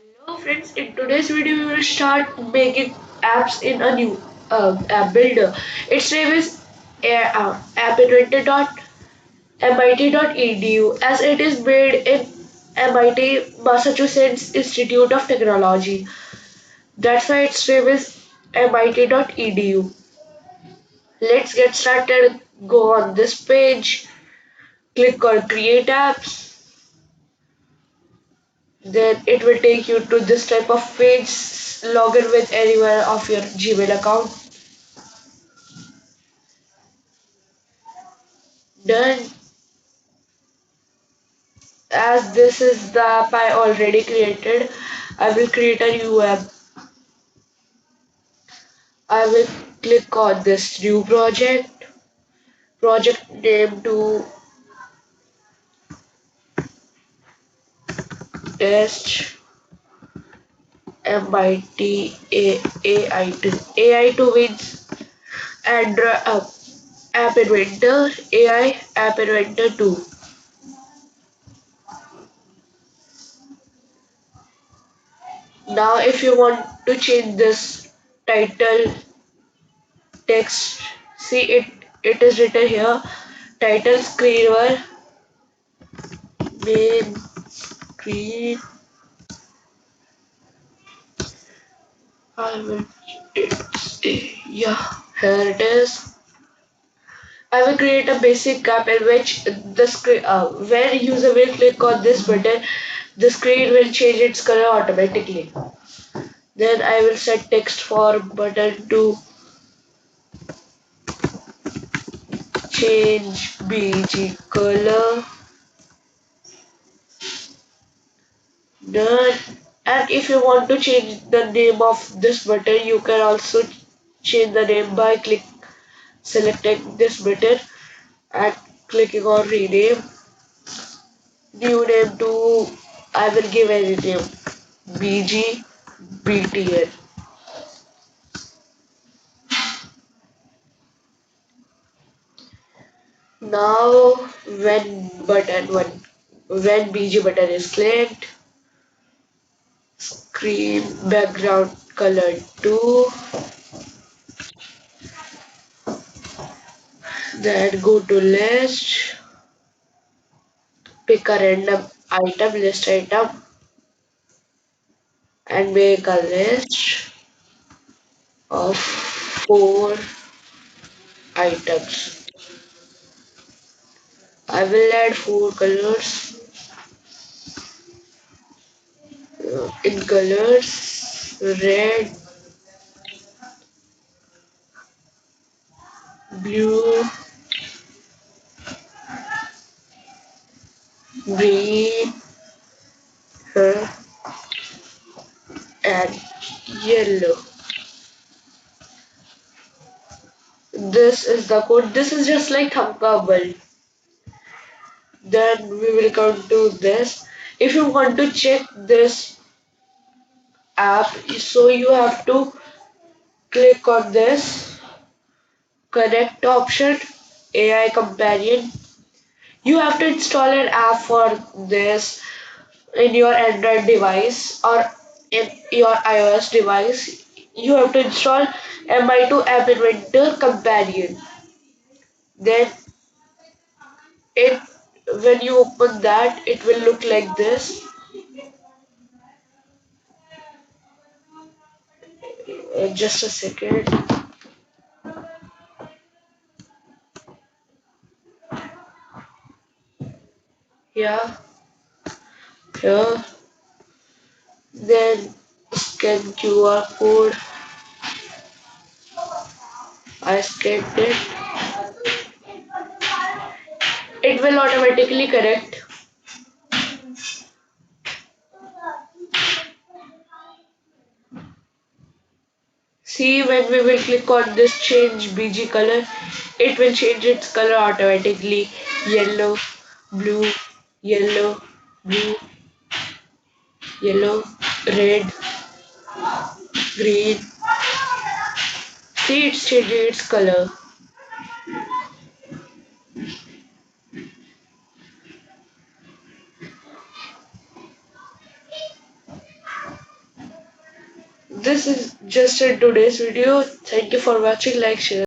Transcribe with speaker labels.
Speaker 1: Hello friends, in today's video we will start making apps in a new app builder. Its name is appinventor.mit.edu as it is made in MIT Massachusetts Institute of Technology. That's why its name is mit.edu. Let's get started. Go on this page, click on create apps. Then it will take you to this type of page. Log in with anywhere of your Gmail account. Done. As this is the app I already created, I will create a new app. I will click on this new project name to test MIT AI2. AI2 means Android App Inventor, AI App Inventor 2. Now if you want to change this title text, see it is written here, title screener main screen. I will yeah, here it is. I will create a basic app in which the screen when user will click on this button, the screen will change its color automatically. Then I will set text for button to change BG color. Done. And if you want to change the name of this button, you can also change the name by selecting this button and clicking on rename. New name to, I will give any name, BGBTN. Now when BG button is clicked, screen background color to, then go to list, pick a random list item, and make a list of 4 items. I will add 4 colors. In colors, red, blue, green, uh, and yellow. This is the code. This is just like thumbable. Then we will come to this. If you want to check this app, so you have to click on this connect option, AI companion. You have to install an app for this in your Android device or in your iOS device. You have to install MI2 App Inventor companion. Then it when you open that, it will look like this. Just a second. Yeah, here. Then scan QR code. I scanned it. It will automatically correct. See, when we will click on this change BG color, it will change its color automatically. Yellow, blue, yellow, blue, yellow, red, green. See, it's changing its color. this is just in today's video. Thank you for watching. Like, share.